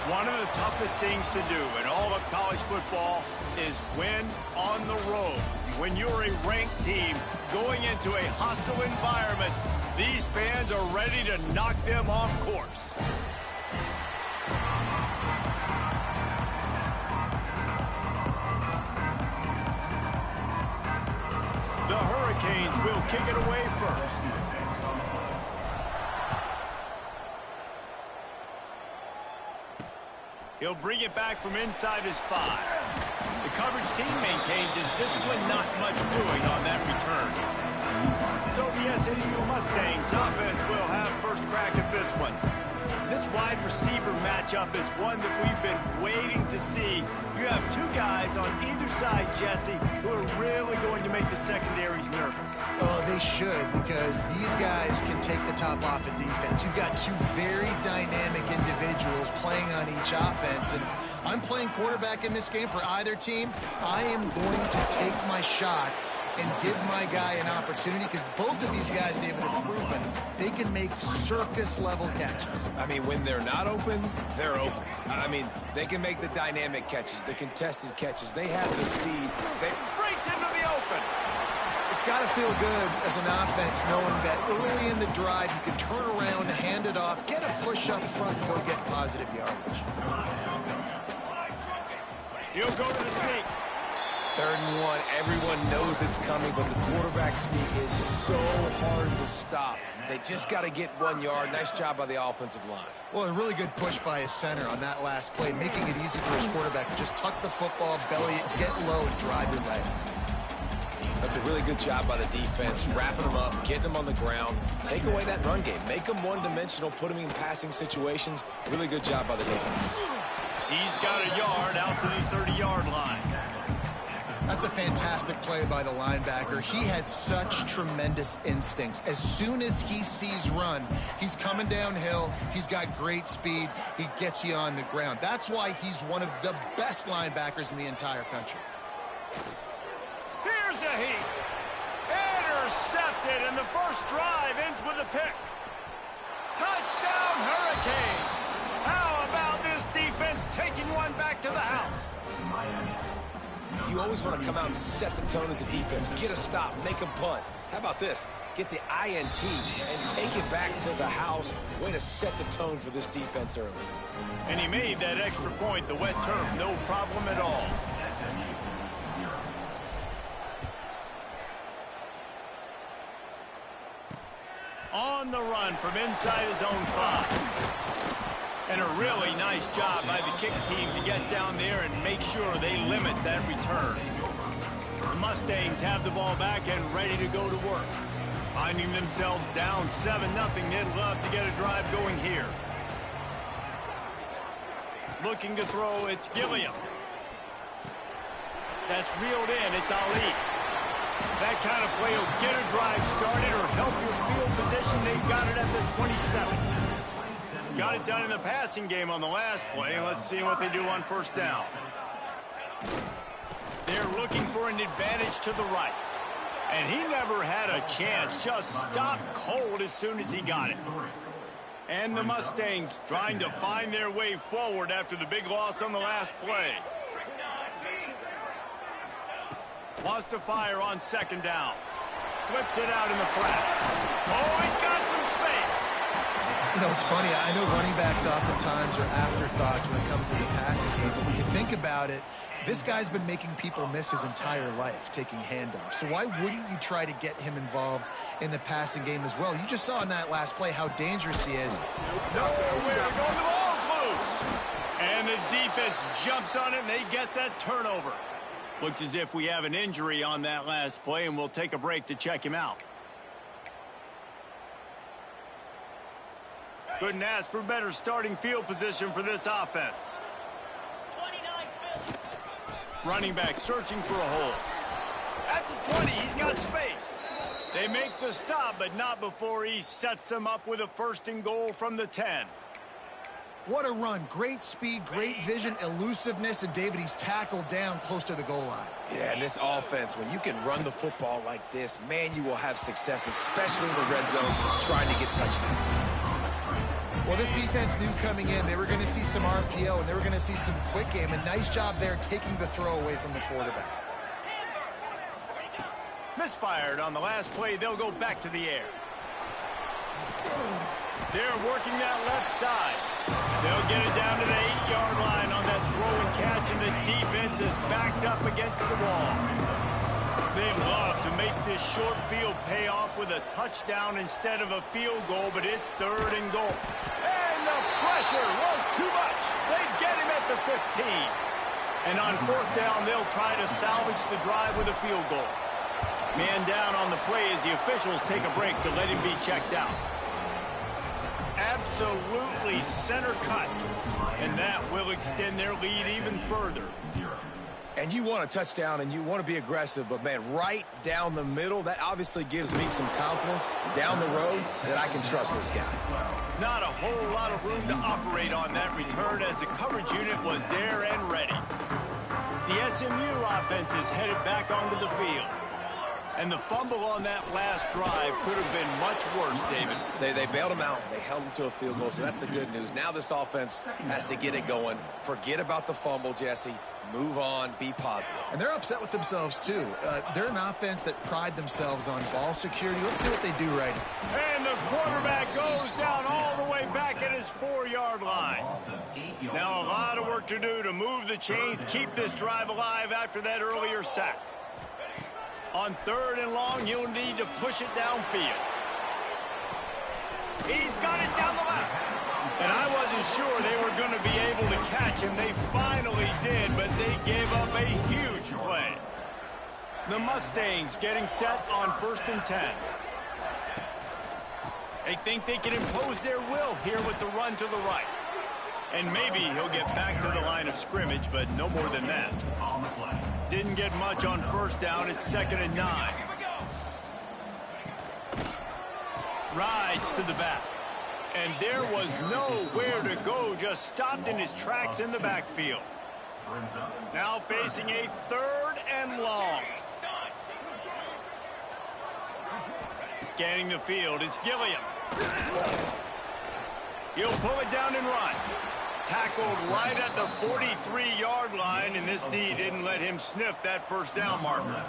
One of the toughest things to do in all of college football is win on the road. When you're a ranked team going into a hostile environment, these fans are ready to knock them off course. The Hurricanes will kick it away first. He'll bring it back from inside his 5. The coverage team maintains his discipline, not much doing on that return. So the SMU Mustangs offense will have first crack at this one. This wide receiver matchup is one that we've been waiting to see. You have two guys on either side, Jesse, who are really going to make the secondaries nervous. Oh, they should, because these guys can take the top off of defense. You've got two very dynamic individuals playing on each offense, and if I'm playing quarterback in this game for either team, I am going to take my shots and give my guy an opportunity, because both of these guys, David, have proven they can make circus-level catches. I mean, when they're not open, they're open. I mean, they can make the dynamic catches, the contested catches. They have the speed. They Breaks into the open. It's got to feel good as an offense knowing that early in the drive you can turn around, hand it off, get a push up front, and go get positive yardage. He'll go to the sneak. 3rd and 1, everyone knows it's coming, but the quarterback sneak is so hard to stop. They just got to get 1 yard. Nice job by the offensive line. Well, a really good push by his center on that last play, making it easy for his quarterback to just tuck the football, belly it, get low, and drive your legs. That's a really good job by the defense, wrapping them up, getting them on the ground, take away that run game, make them one-dimensional, put them in passing situations. Really good job by the defense. He's got a yard out to the 30-yard line. That's a fantastic play by the linebacker. He has such tremendous instincts. As soon as he sees run, he's coming downhill. He's got great speed. He gets you on the ground. That's why he's one of the best linebackers in the entire country. Here's a heat. Intercepted, and the first drive ends with a pick. Touchdown, Hurricanes. How about this defense taking one back to the house? You always want to come out and set the tone as a defense. Get a stop, make them punt. How about this? Get the INT and take it back to the house. Way to set the tone for this defense early. And he made that extra point, the wet turf, no problem at all. On the run from inside his own 5. And a really nice job by the kick team to get down there and make sure they limit that return. The Mustangs have the ball back and ready to go to work. Finding themselves down 7-0, they'd love to get a drive going here. Looking to throw, it's Gilliam. That's reeled in, it's Ali. That kind of play will get a drive started or help your field position. They've got it at the 27. Got it done in the passing game on the last play. Let's see what they do on first down. They're looking for an advantage to the right. And he never had a chance. Just stopped cold as soon as he got it. And the Mustangs trying to find their way forward after the big loss on the last play. Wants to fire on 2nd down. Flips it out in the flat. Oh, he's got some space. You know, it's funny. I know running backs oftentimes are afterthoughts when it comes to the passing game, but when you think about it, this guy's been making people miss his entire life taking handoffs. So why wouldn't you try to get him involved in the passing game as well? You just saw in that last play how dangerous he is. Nowhere going, the ball's loose. And the defense jumps on it, and they get that turnover. Looks as if we have an injury on that last play, and we'll take a break to check him out. Couldn't ask for better starting field position for this offense. Running back searching for a hole. At the 20, he's got space. They make the stop, but not before he sets them up with a 1st and goal from the 10. What a run. Great speed, great vision, elusiveness, and David, he's tackled down close to the goal line. Yeah, and this offense, when you can run the football like this, man, you will have success, especially in the red zone, trying to get touchdowns. Well, this defense knew coming in they were going to see some RPO and they were going to see some quick game. A nice job there taking the throw away from the quarterback. Misfired on the last play. They'll go back to the air. They're working that left side. They'll get it down to the 8-yard line on that throw and catch, and the defense is backed up against the wall. They love to make this short field pay off with a touchdown instead of a field goal, but it's 3rd and goal. And the pressure was too much. They get him at the 15. And on 4th down, they'll try to salvage the drive with a field goal. Man down on the play as the officials take a break to let him be checked out. Absolutely center cut, and that will extend their lead even further. And you want a touchdown and you want to be aggressive, but man, right down the middle, that obviously gives me some confidence down the road that I can trust this guy. Not a whole lot of room to operate on that return as the coverage unit was there and ready. The SMU offense is headed back onto the field. And the fumble on that last drive could have been much worse, David. They bailed him out. They held him to a field goal, so that's the good news. Now this offense has to get it going. Forget about the fumble, Jesse. Move on. Be positive. And they're upset with themselves, too. They're an offense that pride themselves on ball security. Let's see what they do right. And the quarterback goes down all the way back at his 4-yard line. Now a lot of work to do to move the chains, keep this drive alive after that earlier sack. On 3rd and long, you'll need to push it downfield. He's got it down the left. And I wasn't sure they were going to be able to catch him. They finally did, but they gave up a huge play. The Mustangs getting set on 1st and 10. They think they can impose their will here with the run to the right. And maybe he'll get back to the line of scrimmage, but no more than that. Didn't get much on 1st down. It's 2nd and 9. Rides to the back. And there was nowhere to go. Just stopped in his tracks in the backfield. Now facing a 3rd and long. Scanning the field. It's Gilliam. He'll pull it down and run. Tackled right at the 43-yard line, and this D didn't let him sniff that 1st down marker.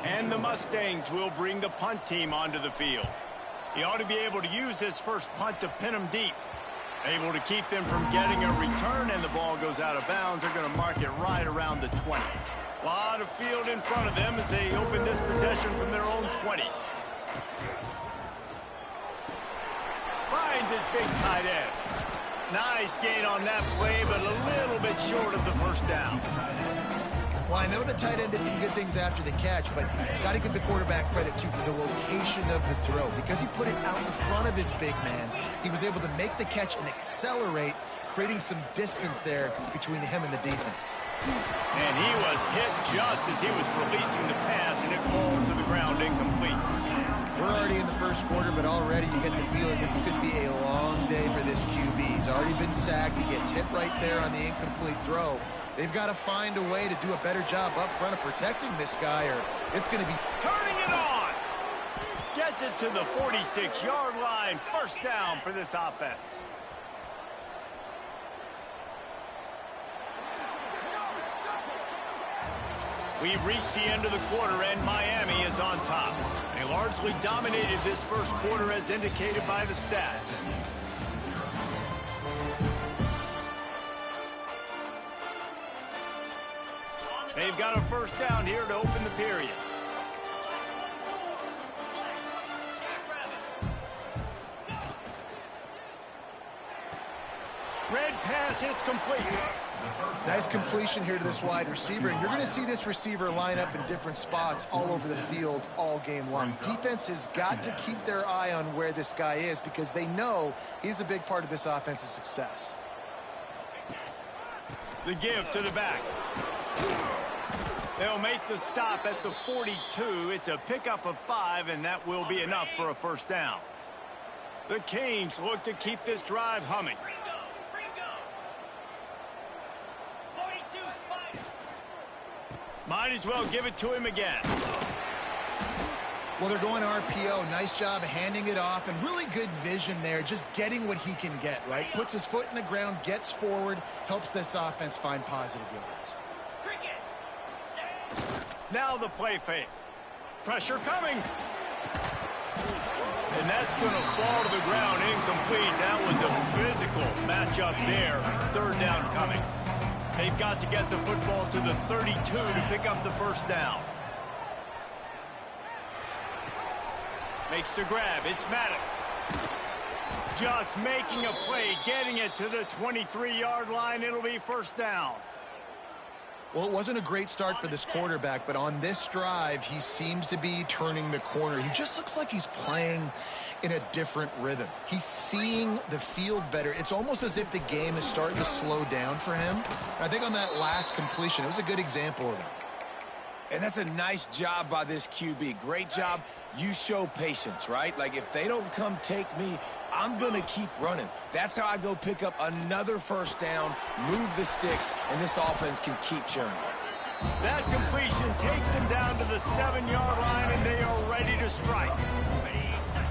And the Mustangs will bring the punt team onto the field. He ought to be able to use his first punt to pin them deep. Able to keep them from getting a return, and the ball goes out of bounds. They're going to mark it right around the 20. A lot of field in front of them as they open this possession from their own 20. Finds his big tight end. Nice gain on that play, but a little bit short of the 1st down. Well, I know the tight end did some good things after the catch, but got to give the quarterback credit to the location of the throw. Because he put it out in front of his big man, he was able to make the catch and accelerate, creating some distance there between him and the defense. And he was hit just as he was releasing the pass, and it falls to the ground incomplete. We're already in the 1st quarter, but already you get the feeling this could be a long day for this QB. He's already been sacked. He gets hit right there on the incomplete throw. They've got to find a way to do a better job up front of protecting this guy, or it's going to be... Turning it on! Gets it to the 46-yard line. 1st down for this offense. We've reached the end of the quarter, and Miami is on top. They largely dominated this 1st quarter as indicated by the stats. They've got a 1st down here to open the period. Red pass, it's complete. Nice completion here to this wide receiver, and you're going to see this receiver line up in different spots all over the field all game long. Defense has got to keep their eye on where this guy is because they know he's a big part of this offense's success. The give to the back. They'll make the stop at the 42. It's a pickup of 5, and that will be enough for a 1st down. The Canes look to keep this drive humming. Might as well give it to him again. Well, they're going RPO. Nice job handing it off, and really good vision there, just getting what he can get, right? Puts his foot in the ground, gets forward, helps this offense find positive yards. Now the play fake. Pressure coming. And that's going to fall to the ground incomplete. That was a physical matchup there. Third down coming. They've got to get the football to the 32 to pick up the first down. Makes the grab. It's Maddox. Just making a play, getting it to the 23-yard line. It'll be first down. Well, it wasn't a great start for this quarterback, but on this drive, he seems to be turning the corner. He just looks like he's playing in a different rhythm. He's seeing the field better. It's almost as if the game is starting to slow down for him. I think on that last completion, it was a good example of that. And that's a nice job by this QB. Great job. You show patience, right? Like, if they don't come take me, I'm going to keep running. That's how I go pick up another first down, move the sticks, and this offense can keep churning. That completion takes them down to the 7-yard line, and they are ready to strike.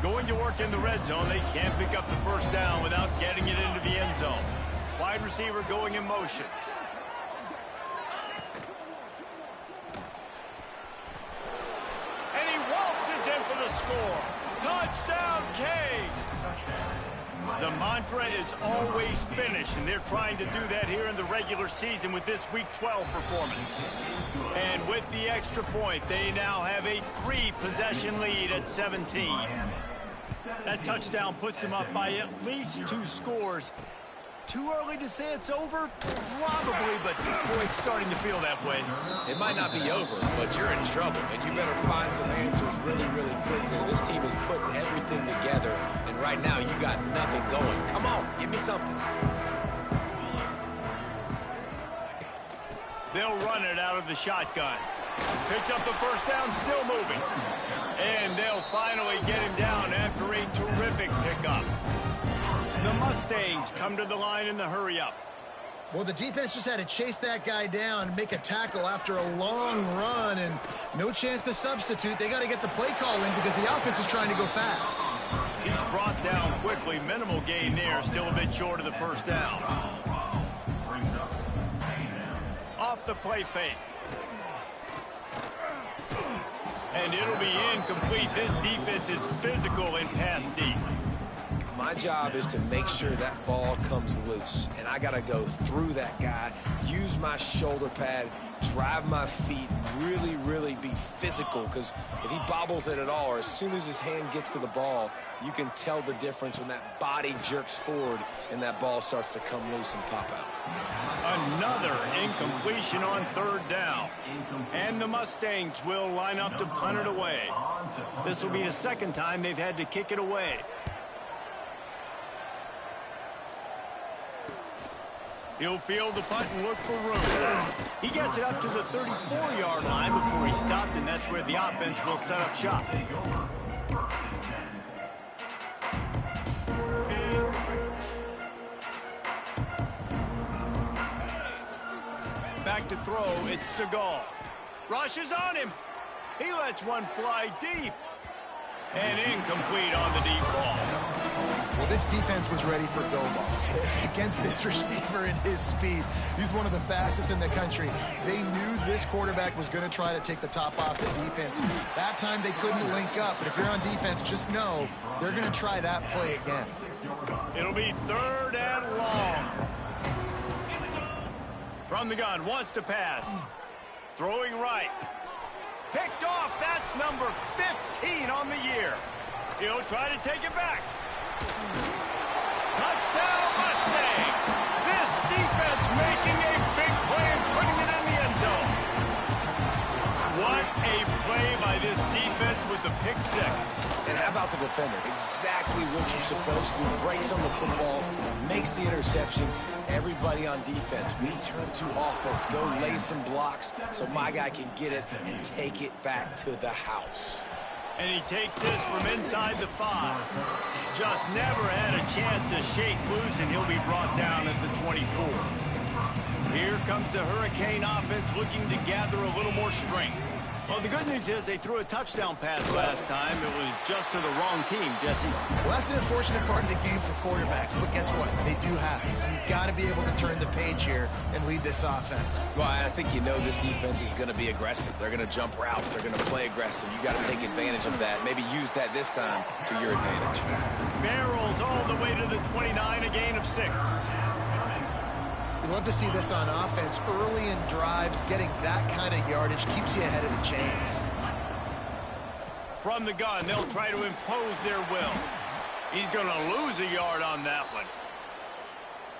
Going to work in the red zone, they can't pick up the first down without getting it into the end zone. Wide receiver going in motion. And he waltzes in for the score. Touchdown, Canes! The mantra is always finish, and they're trying to do that here in the regular season with this Week 12 performance. And with the extra point, they now have a 3-possession lead at 17. That touchdown puts them up by at least 2 scores. Too early to say it's over? Probably, but boy, it's starting to feel that way. It might not be over, but you're in trouble, and you better find some answers really, really quickly. This team is putting everything together, and right now you got nothing going. Come on, give me something. They'll run it out of the shotgun. Picks up the first down, still moving. And they'll finally get him down after a terrific pickup. The Mustangs come to the line in the hurry-up. Well, the defense just had to chase that guy down and make a tackle after a long run, and no chance to substitute. They got to get the play call in because the offense is trying to go fast. He's brought down quickly. Minimal gain there, still a bit short of the first down. Off the play fake. And it'll be incomplete. This defense is physical and pass deep. My job is to make sure that ball comes loose, and I got to go through that guy, use my shoulder pad, drive my feet, really, really be physical, because if he bobbles it at all, or as soon as his hand gets to the ball, you can tell the difference when that body jerks forward and that ball starts to come loose and pop out. Another incompletion on third down. And the Mustangs will line up to punt it away. This will be the second time they've had to kick it away. He'll field the punt and look for room. He gets it up to the 34-yard line before he stopped, and that's where the offense will set up shop. Back to throw, it's Seagal. Rushes on him. He lets one fly deep. And incomplete on the deep ball. Well, this defense was ready for go balls against this receiver and his speed. He's one of the fastest in the country. They knew this quarterback was going to try to take the top off the defense. That time they couldn't link up, but if you're on defense, just know they're going to try that play again. It'll be third and long. From the gun, wants to pass. Throwing right. Picked off, that's number 15 on the year. He'll try to take it back. Touchdown, Mustang. This defense making a big play and putting it in the end zone. What a play by this defense with the pick six. And how about the defender? Exactly what you're supposed to do. Breaks on the football, makes the interception. Everybody on defense, we turn to offense. Go lay some blocks so my guy can get it and take it back to the house. And he takes this from inside the 5. Just never had a chance to shake loose, and he'll be brought down at the 24. Here comes the Hurricane offense looking to gather a little more strength. Well, the good news is they threw a touchdown pass last time. It was just to the wrong team, Jesse. Well, that's an unfortunate part of the game for quarterbacks, but guess what? They do happen. So you've got to be able to turn the page here and lead this offense. Well, I think you know this defense is going to be aggressive. They're going to jump routes. They're going to play aggressive. You got to take advantage of that. Maybe use that this time to your advantage. Barrels all the way to the 29, a gain of 6. You love to see this on offense. Early in drives, getting that kind of yardage keeps you ahead of the chains. From the gun, they'll try to impose their will. He's going to lose a yard on that one.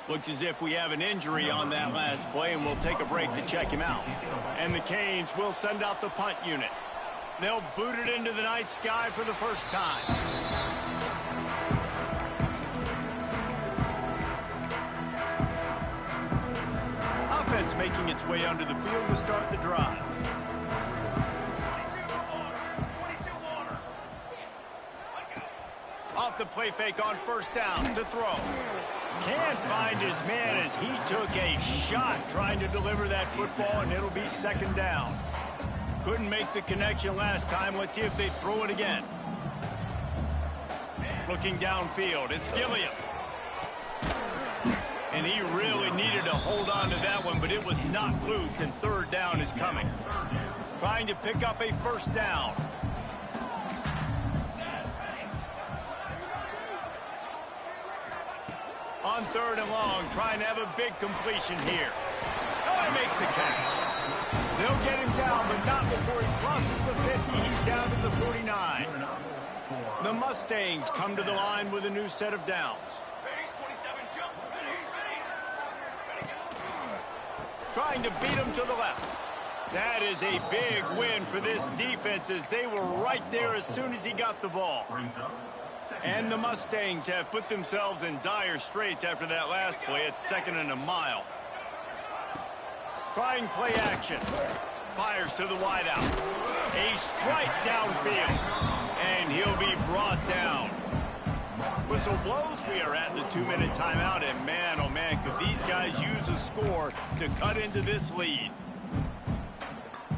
Looks as if we have an injury on that last play, and we'll take a break to check him out. And the Canes will send out the punt unit. They'll boot it into the night sky for the first time. Offense making its way onto the field to start the drive. Off the play fake on first down to throw. Can't find his man as he took a shot trying to deliver that football, and it'll be second down. Couldn't make the connection last time. Let's see if they throw it again. Looking downfield, it's Gilliam. And he really needed to hold on to that one, but it was not loose, and third down is coming. Trying to pick up a first down. On third and long, trying to have a big completion here. Oh, he makes the catch. They'll get him down, but not before he crosses the 50. He's down to the 49. The Mustangs come to the line with a new set of downs. Trying to beat him to the left. That is a big win for this defense as they were right there as soon as he got the ball. And the Mustangs have put themselves in dire straits after that last play. It's second and a mile. Trying play action. Fires to the wideout. A strike downfield. And he'll be brought down. Whistle blows. We are at the 2-minute timeout. And man, oh man, could these guys use a score to cut into this lead.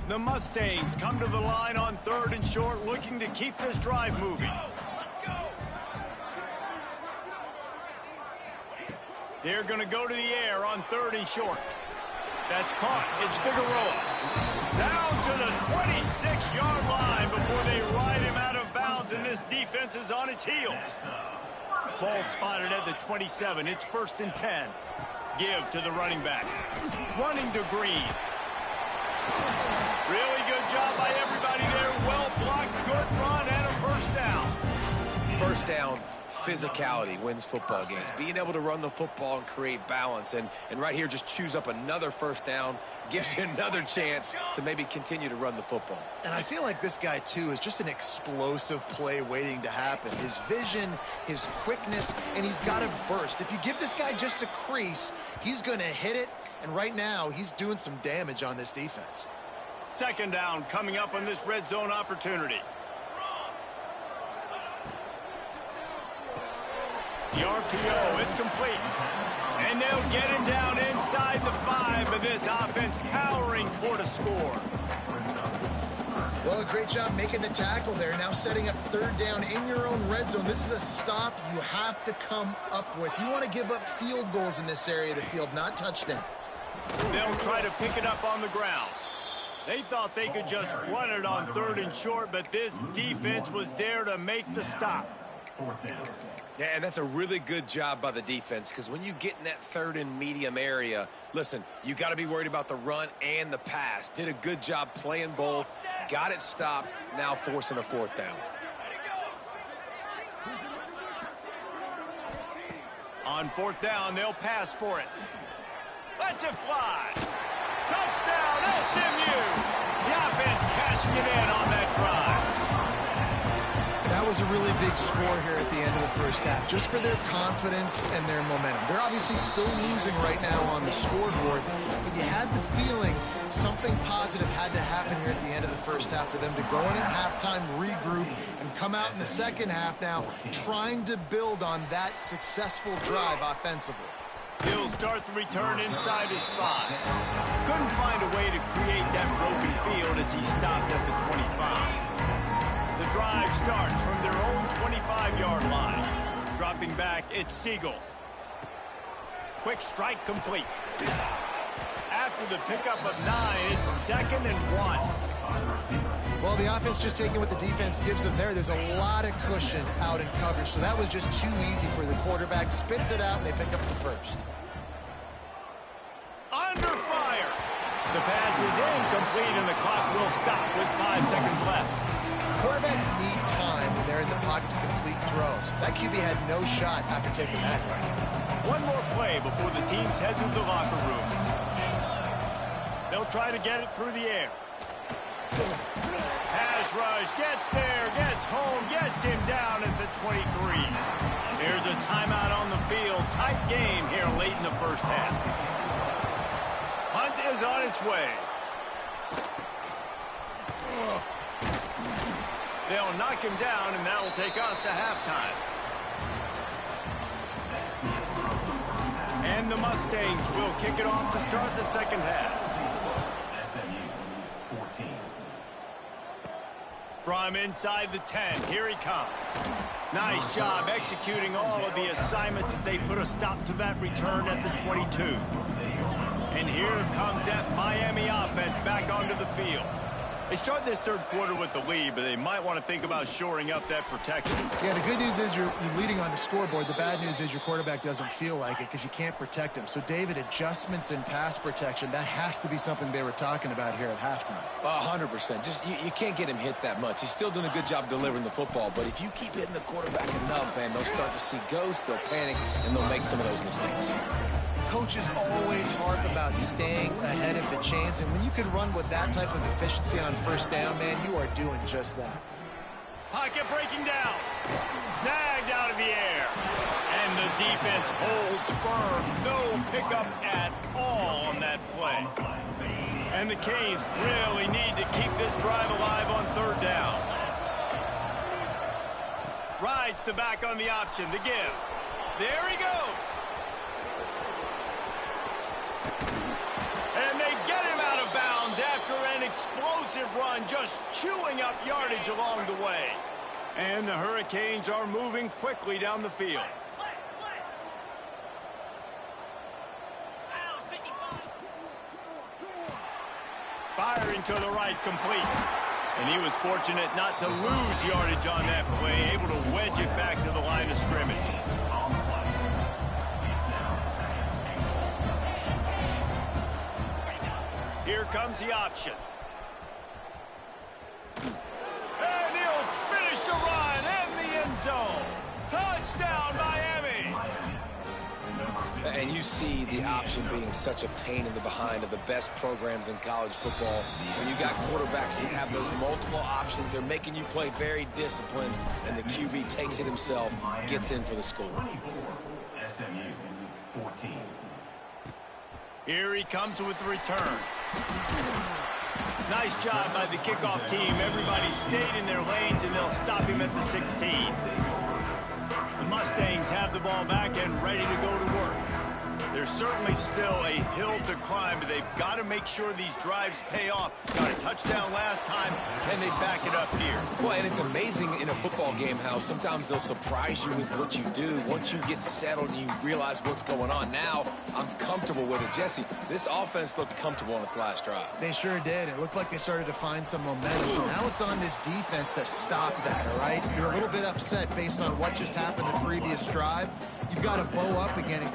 The Mustangs come to the line on third and short, looking to keep this drive moving. They're going to go to the air on third and short. That's caught. It's Figueroa. Down to the 26-yard line before they ride him out of bounds, and this defense is on its heels. Ball spotted at the 27. It's first and 10. Give to the running back. Running to Green. Really good job by everybody there. Well blocked, good run, and a first down. First down, physicality wins football games. Being able to run the football and create balance. And right here, just choose up another first down. Gives you another chance to maybe continue to run the football. And I feel like this guy, too, is just an explosive play waiting to happen. His vision, his quickness, and he's got a burst. If you give this guy just a crease, he's going to hit it. And right now, he's doing some damage on this defense. Second down coming up on this red zone opportunity. The RPO, it's complete. And they'll get him down inside the 5, but this offense powering toward a score. Well, a great job making the tackle there. Now setting up third down in your own red zone. This is a stop you have to come up with. You want to give up field goals in this area of the field, not touchdowns. They'll try to pick it up on the ground. They thought they could just run it on third and short, but this defense was there to make the stop. Yeah, and that's a really good job by the defense, because when you get in that third and medium area, listen, you got to be worried about the run and the pass. Did a good job playing both, got it stopped, now forcing a fourth down. On fourth down, they'll pass for it. Lets it fly. Touchdown, SMU. The offense cashing it in on that drive. That was a really big score here at the end of the first half, just for their confidence and their momentum. They're obviously still losing right now on the scoreboard, but you had the feeling something positive had to happen here at the end of the first half for them to go in at halftime, regroup, and come out in the second half now trying to build on that successful drive offensively. He'll start the return inside his 5. Couldn't find a way to create that broken field as he stopped at the 25. The drive starts from their own 25-yard line. Dropping back, it's Siegel. Quick strike complete. After the pickup of 9, it's 2nd and 1. Well, the offense just taking what the defense gives them there. There's a lot of cushion out in coverage, so that was just too easy for the quarterback. Spits it out, and they pick up the first. Under fire. The pass is incomplete, and the clock will stop with 5 seconds left. Quarterbacks need time when they're in the pocket to complete throws. That QB had no shot after taking that hit. One more play before the teams head to the locker rooms. They'll try to get it through the air. Pass rush, gets there, gets home, gets him down at the 23. Here's a timeout on the field. Tight game here late in the first half. Hunt is on its way. They'll knock him down, and that will take us to halftime. And the Mustangs will kick it off to start the second half. SMU 14. From inside the 10, here he comes. Nice job executing all of the assignments as they put a stop to that return at the 22. And here comes that Miami offense back onto the field. They start this third quarter with the lead, but they might want to think about shoring up that protection. Yeah, the good news is you're leading on the scoreboard. The bad news is your quarterback doesn't feel like it because you can't protect him. So, David, adjustments in pass protection, that has to be something they were talking about here at halftime. 100%. Just you can't get him hit that much. He's still doing a good job delivering the football, but if you keep hitting the quarterback enough, man, they'll start to see ghosts, they'll panic, and they'll make some of those mistakes. Coaches always harp about staying ahead of the chains, and when you can run with that type of efficiency on first down, man, you are doing just that. Pocket breaking down. Snagged out of the air. And the defense holds firm. No pickup at all on that play. And the Canes really need to keep this drive alive on third down. Rides the back on the option to give. There he goes. And they get him out of bounds after an explosive run, just chewing up yardage along the way. And the Hurricanes are moving quickly down the field. Firing to the right, complete. And he was fortunate not to lose yardage on that play, able to wedge it back to the line of scrimmage. Here comes the option. And he'll finish the run in the end zone. Touchdown, Miami. And you see the option being such a pain in the behind of the best programs in college football. When you got quarterbacks that have those multiple options, they're making you play very disciplined, and the QB takes it himself, gets in for the score. 24, SMU 14. Here he comes with the return. Nice job by the kickoff team. Everybody stayed in their lanes, and they'll stop him at the 16. The Mustangs have the ball back and ready to go to work. There's certainly still a hill to climb, but they've got to make sure these drives pay off. Got a touchdown last time. Can they back it up here? Well, and it's amazing in a football game how sometimes they'll surprise you with what you do. Once you get settled and you realize what's going on, now I'm comfortable with it. Jesse, this offense looked comfortable on its last drive. They sure did. It looked like they started to find some momentum. So now it's on this defense to stop that, all right? You're a little bit upset based on what just happened the previous drive. You've got to bow up again and go